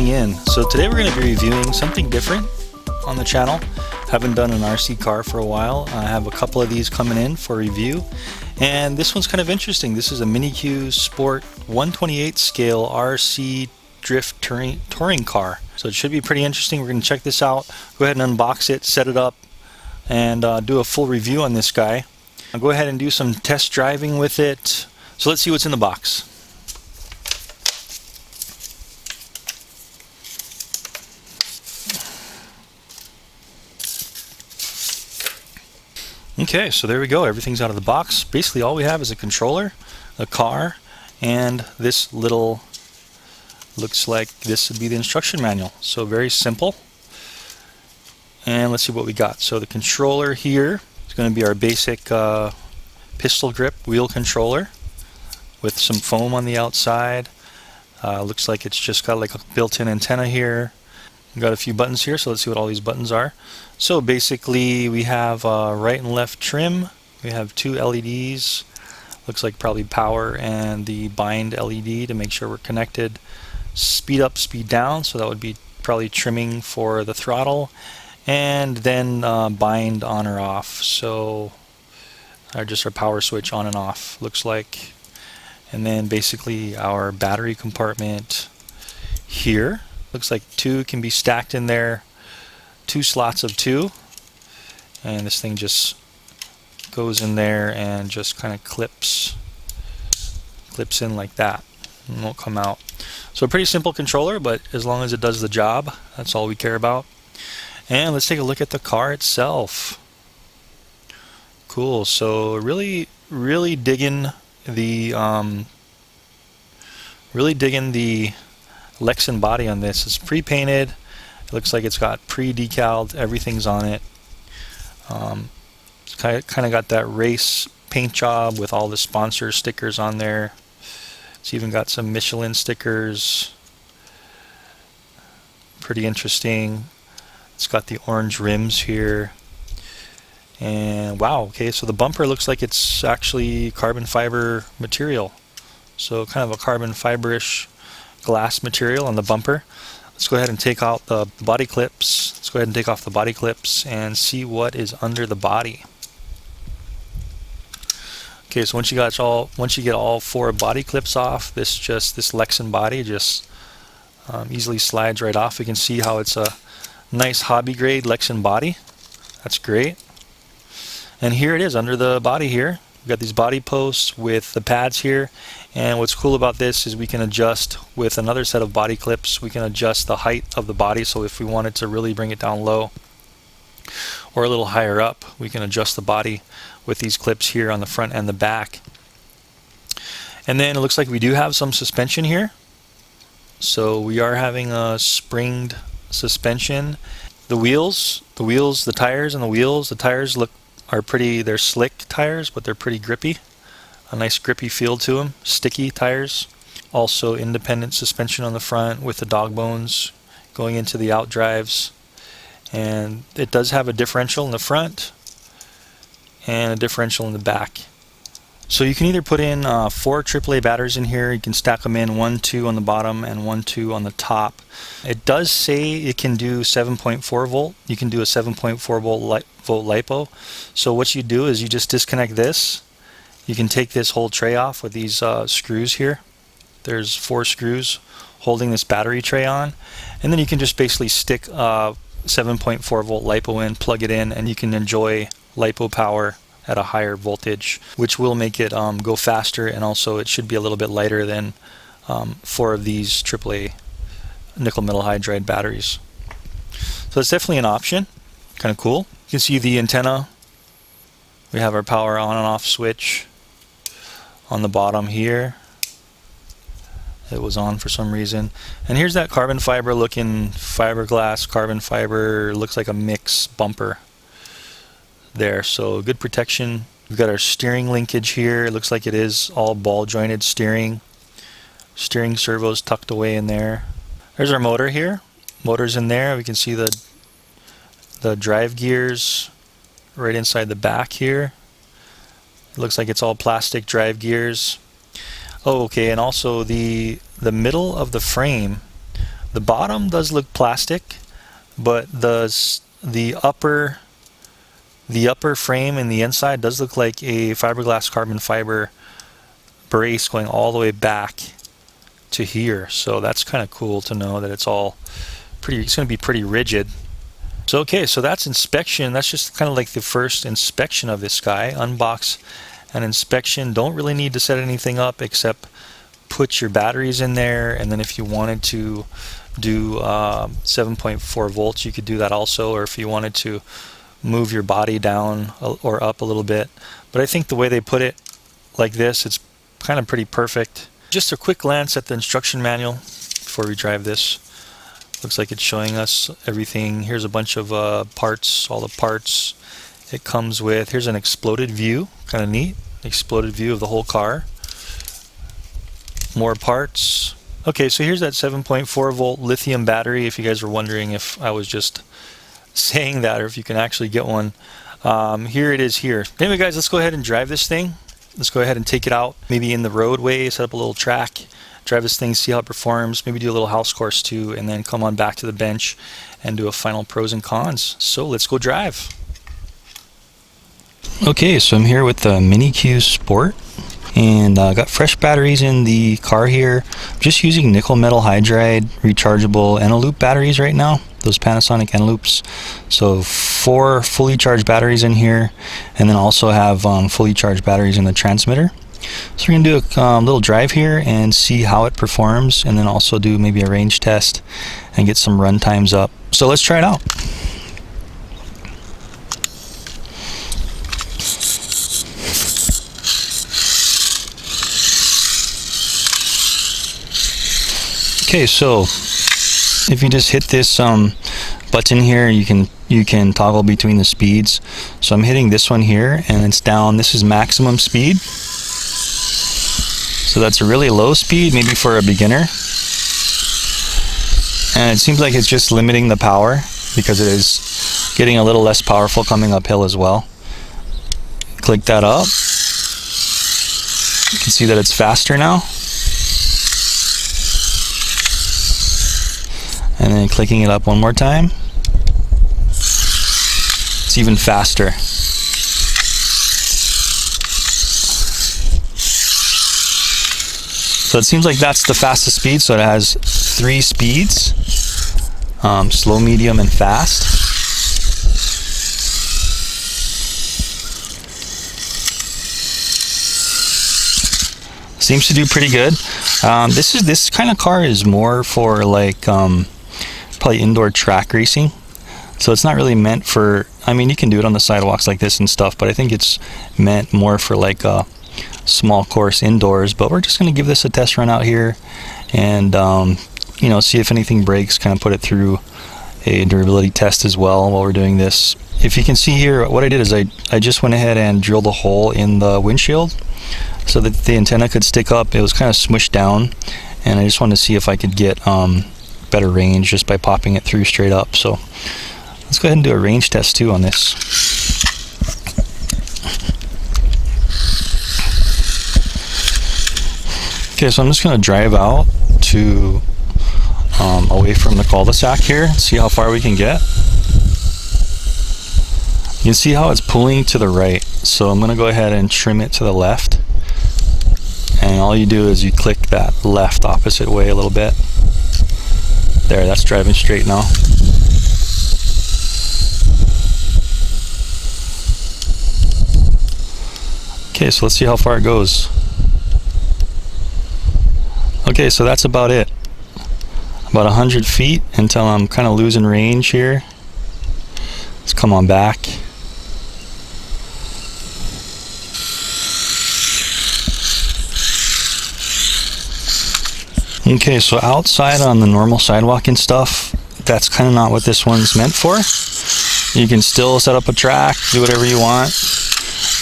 tuning in. So today we're going to be reviewing something different on the channel. Haven't done an RC car for a while. I have a couple of these coming in for review, and this one's kind of interesting. This is a Mini-Q Sport 1/28 scale RC drift touring car. So it should be pretty interesting. We're going to check this out. Go ahead and unbox it, set it up, and do a full review on this guy. I'll go ahead and do some test driving with it. So let's see what's in the box. Okay, so there we go. Everything's out of the box. Basically all we have is a controller, a car, and this little, looks like this would be the instruction manual. So very simple. And let's see what we got. So the controller here is going to be our basic pistol grip wheel controller with some foam on the outside. Looks like it's just got like a built-in antenna here. We've got a few buttons here, so let's see what all these buttons are. So basically we have right and left trim. We have two LEDs. Looks like probably power and the bind LED to make sure we're connected. Speed up, speed down, so that would be probably trimming for the throttle. And then bind on or off, so just our power switch on and off, looks like. And then basically our battery compartment here. Looks like two can be stacked in there, two slots of two, and this thing just goes in there and just kind of clips in like that and won't come out. So a pretty simple controller, but as long as it does the job, that's all we care about. And let's take a look at the car itself. Cool. So really digging the Lexan body on this. It's pre-painted. It looks like it's got pre-decaled. Everything's on it. It's kind of got that race paint job with all the sponsor stickers on there. It's even got some Michelin stickers. Pretty interesting. It's got the orange rims here. And wow, okay, so the bumper looks like it's actually carbon fiber material. So kind of a carbon fiber-ish glass material on the bumper. Let's go ahead and take out the body clips. Let's go ahead and take off the body clips and see what is under the body. Okay, so once you get all four body clips off, this Lexan body just easily slides right off. You can see how it's a nice hobby grade Lexan body. That's great. And here it is under the body here. We've got these body posts with the pads here, and what's cool about this is we can adjust with another set of body clips. We can adjust the height of the body, so if we wanted to really bring it down low or a little higher up, we can adjust the body with these clips here on the front and the back. And then it looks like we do have some suspension here. So we are having a springed suspension. The tires and the wheels, the tires they're slick tires, but they're pretty grippy. A nice grippy feel to them. Sticky tires. Also independent suspension on the front with the dog bones going into the out drives. And it does have a differential in the front and a differential in the back. So you can either put in 4 AAA batteries in here. You can stack them in 1, 2 on the bottom and 1, 2 on the top. It does say it can do 7.4 volt. You can do a 7.4 volt LiPo. So what you do is you just disconnect this. You can take this whole tray off with these screws here. There's 4 screws holding this battery tray on, and then you can just basically stick 7.4 volt LiPo in, plug it in, and you can enjoy LiPo power at a higher voltage, which will make it go faster, and also it should be a little bit lighter than 4 of these AAA nickel metal hydride batteries. So it's definitely an option. Kind of cool. You can see the antenna. We have our power on and off switch on the bottom here. It was on for some reason. And here's that carbon fiber looking fiberglass carbon fiber, looks like a mix bumper there. So good protection. We've got our steering linkage here. It looks like it is all ball jointed steering. Steering servos tucked away in there. There's our motor here. Motor's in there. We can see the drive gears right inside the back here. It looks like it's all plastic drive gears. Oh, okay, and also the middle of the frame The bottom does look plastic, but the upper frame and the inside does look like a fiberglass carbon fiber brace going all the way back to here. So that's kind of cool to know that it's all it's going to be pretty rigid. So okay, so that's inspection. That's just kind of like the first inspection of this guy. Unbox and inspection. Don't really need to set anything up except put your batteries in there, and then if you wanted to do 7.4 volts, you could do that also, or if you wanted to move your body down or up a little bit. But I think the way they put it like this, it's kind of pretty perfect. Just a quick glance at the instruction manual before we drive this. Looks like it's showing us everything. Here's a bunch of parts, all the parts it comes with. Here's an exploded view, kind of neat. Exploded view of the whole car. More parts. Okay, so here's that 7.4 volt lithium battery, if you guys were wondering if I was just saying that or if you can actually get one. Here it is here. Anyway guys, let's go ahead and drive this thing. Let's go ahead and take it out, maybe in the roadway, set up a little track, drive this thing, see how it performs, maybe do a little house course too, and then come on back to the bench and do a final pros and cons. So let's go drive. Okay, so I'm here with the Mini Q Sport, and got fresh batteries in the car here. I'm just using nickel metal hydride rechargeable Eneloop batteries right now, those Panasonic Eneloops. So 4 fully charged batteries in here, and then also have fully charged batteries in the transmitter. So we're going to do a little drive here and see how it performs, and then also do maybe a range test and get some run times up. So let's try it out. Okay, so if you just hit this button here, you can toggle between the speeds. So I'm hitting this one here, and it's down. This is maximum speed. So that's a really low speed, maybe for a beginner. And it seems like it's just limiting the power because it is getting a little less powerful coming uphill as well. Click that up. You can see that it's faster now. And then clicking it up one more time, it's even faster. So it seems like that's the fastest speed. So it has 3 speeds, slow, medium, and fast. Seems to do pretty good. This kind of car is more for like probably indoor track racing. So it's not really meant for, I mean, you can do it on the sidewalks like this and stuff, but I think it's meant more for like a small course indoors. But we're just going to give this a test run out here and you know, see if anything breaks, kind of put it through a durability test as well while we're doing this. If you can see here, what I did is I just went ahead and drilled a hole in the windshield so that the antenna could stick up. It was kind of smushed down, and I just wanted to see if I could get better range just by popping it through straight up. So let's go ahead and do a range test too on this. Okay, so I'm just going to drive out to away from the cul-de-sac here, see how far we can get. You can see how it's pulling to the right, so I'm going to go ahead and trim it to the left. And all you do is you click that left opposite way a little bit. There, that's driving straight now. Okay, so let's see how far it goes. Okay, so that's about it. About 100 feet until I'm kind of losing range here. Let's come on back. Okay, so outside on the normal sidewalk and stuff, that's kind of not what this one's meant for. You can still set up a track, do whatever you want,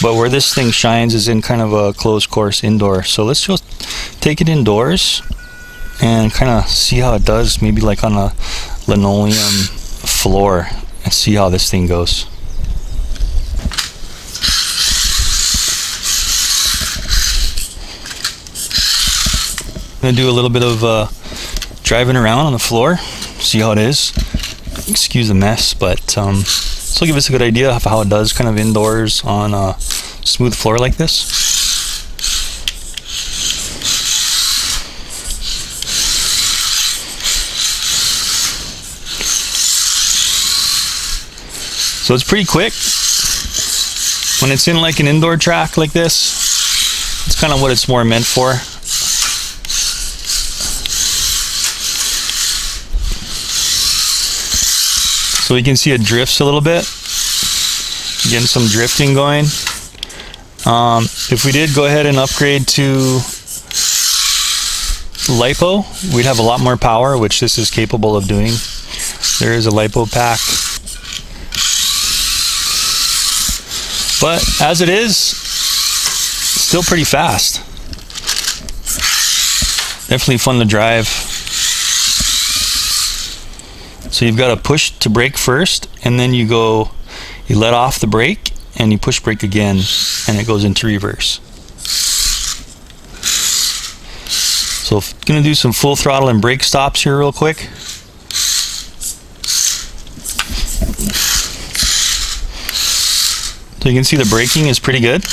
but where this thing shines is in kind of a closed course indoor. So let's just take it indoors and kind of see how it does, maybe like on a linoleum floor, and see how this thing goes. I'm going to do a little bit of driving around on the floor, see how it is. Excuse the mess, but this will give us a good idea of how it does kind of indoors on a smooth floor like this. So it's pretty quick. When it's in like an indoor track like this, it's kind of what it's more meant for. So you can see it drifts a little bit, getting some drifting going. If we did go ahead and upgrade to LiPo, we'd have a lot more power, which this is capable of doing. There is a LiPo pack. But as it is, still pretty fast. Definitely fun to drive. So you've got to push to brake first, and then you let off the brake, and you push brake again, and it goes into reverse. So I'm going to do some full throttle and brake stops here real quick. So you can see the braking is pretty good.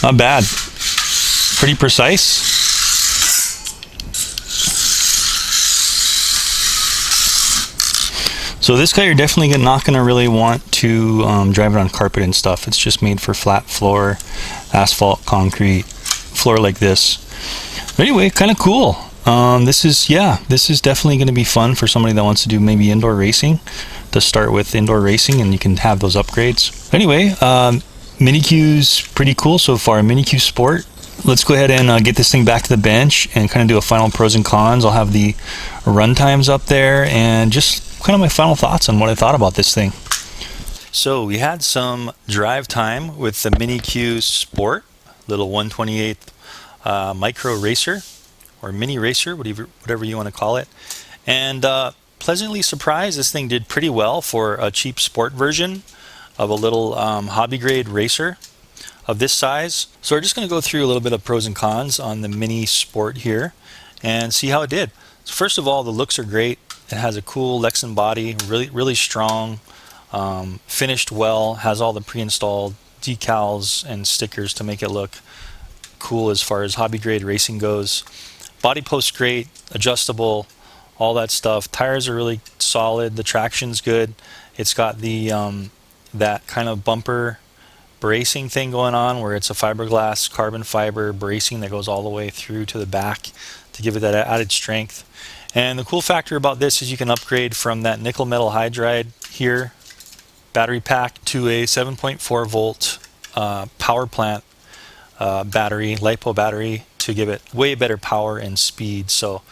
Not bad. Pretty precise. So this guy you're definitely not going to really want to drive it on carpet and stuff. It's just made for flat floor, asphalt, concrete, floor like this. But anyway, kind of cool. This is definitely going to be fun for somebody that wants to do maybe indoor racing. To start with indoor racing, and you can have those upgrades. Anyway, Mini-Q's pretty cool so far. Mini-Q Sport. Let's go ahead and get this thing back to the bench and kind of do a final pros and cons. I'll have the run times up there and just kind of my final thoughts on what I thought about this thing. So we had some drive time with the Mini-Q Sport, little 1/28 micro racer, or mini racer, whatever you want to call it. And pleasantly surprised, this thing did pretty well for a cheap sport version of a little hobby grade racer of this size. So we're just going to go through a little bit of pros and cons on the Mini Sport here and see how it did. So first of all, the looks are great. It has a cool Lexan body, really strong, finished well, has all the pre-installed decals and stickers to make it look cool as far as hobby grade racing goes. Body post great, adjustable, all that stuff. Tires are really solid. The traction's good. It's got the that kind of bumper bracing thing going on, where it's a fiberglass carbon fiber bracing that goes all the way through to the back to give it that added strength. And the cool factor about this is you can upgrade from that nickel metal hydride here battery pack to a 7.4 volt power plant battery, LiPo battery, to give it way better power and speed. So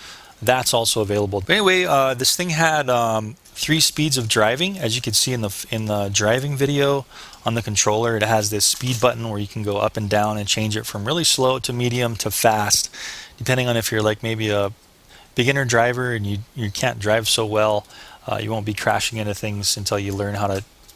that's also available. But anyway, this thing had 3 speeds of driving. As you can see in the driving video on the controller, it has this speed button where you can go up and down and change it from really slow to medium to fast, depending on if you're like maybe a beginner driver and you can't drive so well. You won't be crashing into things until you learn how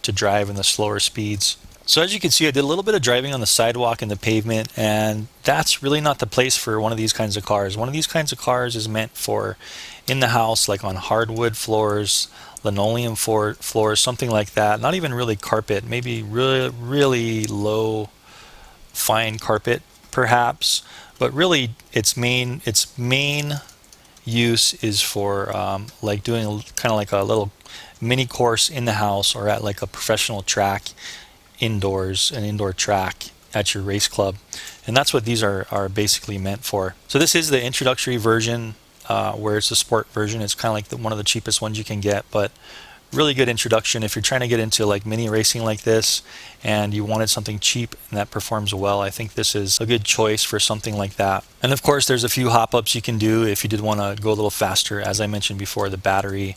to drive in the slower speeds. So as you can see, I did a little bit of driving on the sidewalk and the pavement, and that's really not the place for one of these kinds of cars. One of these kinds of cars is meant for in the house, like on hardwood floors, linoleum floors, something like that. Not even really carpet, maybe really low fine carpet perhaps, but really its main use is for like doing kind of like a little mini course in the house, or at like a professional track indoors, an indoor track at your race club. And that's what these are basically meant for. So this is the introductory version, where it's the sport version. It's kind of like one of the cheapest ones you can get, but really good introduction if you're trying to get into like mini racing like this and you wanted something cheap and that performs well. I think this is a good choice for something like that. And of course there's a few hop-ups you can do if you did want to go a little faster. As I mentioned before, the battery,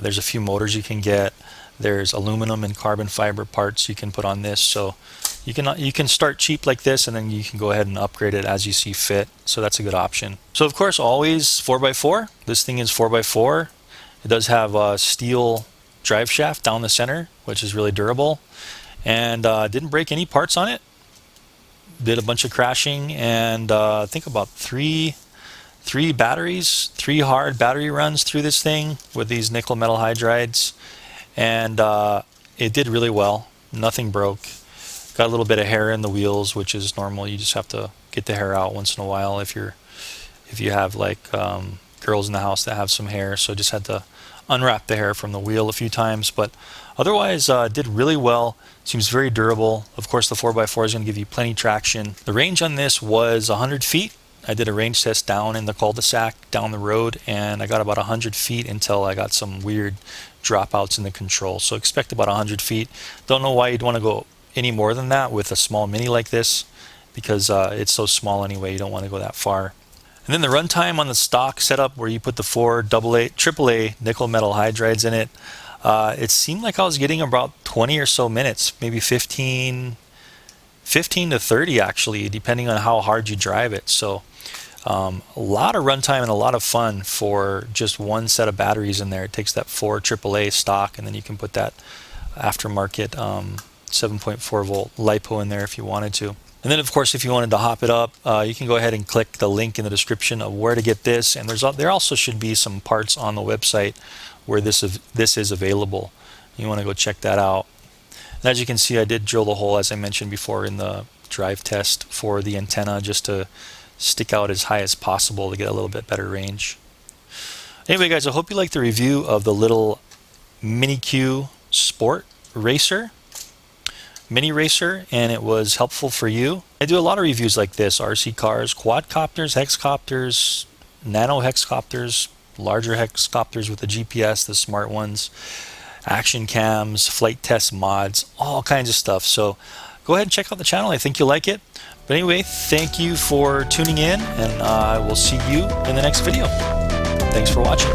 there's a few motors you can get. There's aluminum and carbon fiber parts you can put on this, so you can start cheap like this, and then you can go ahead and upgrade it as you see fit. So that's a good option. So of course, always 4x4. This thing is 4x4. It does have a steel drive shaft down the center, which is really durable, and didn't break any parts on it. did a bunch of crashing, and I think about three hard battery runs through this thing with these nickel metal hydrides, and it did really well. Nothing broke. Got a little bit of hair in the wheels, which is normal. You just have to get the hair out once in a while if you have like girls in the house that have some hair. So just had to unwrap the hair from the wheel a few times, but otherwise did really well. Seems very durable. Of course, the 4x4 is going to give you plenty traction. The range on this was 100 feet. I did a range test down in the cul-de-sac down the road, and I got about 100 feet until I got some weird dropouts in the control. So expect about 100 feet. Don't know why you'd want to go any more than that with a small Mini like this, because it's so small anyway. You don't want to go that far. And then the runtime on the stock setup, where you put the 4 AAA nickel metal hydrides in it, it seemed like I was getting about 20 or so minutes, maybe 15 to 30 actually, depending on how hard you drive it. So a lot of runtime and a lot of fun for just one set of batteries in there. It takes that 4 AAA stock, and then you can put that aftermarket 7.4 volt LiPo in there if you wanted to. And then, of course, if you wanted to hop it up, you can go ahead and click the link in the description of where to get this. And there also should be some parts on the website where this is available. You want to go check that out. And as you can see, I did drill the hole, as I mentioned before, in the drive test for the antenna, just to stick out as high as possible to get a little bit better range. Anyway, guys, I hope you liked the review of the little Mini-Q Sport Mini Racer, and it was helpful for you. I do a lot of reviews like this: RC cars, quadcopters, hexcopters, nano hexcopters, larger hexcopters with a GPS, the smart ones, action cams, flight test mods, all kinds of stuff. So go ahead and check out the channel. I think you'll like it. But anyway, thank you for tuning in, and I will see you in the next video. Thanks for watching.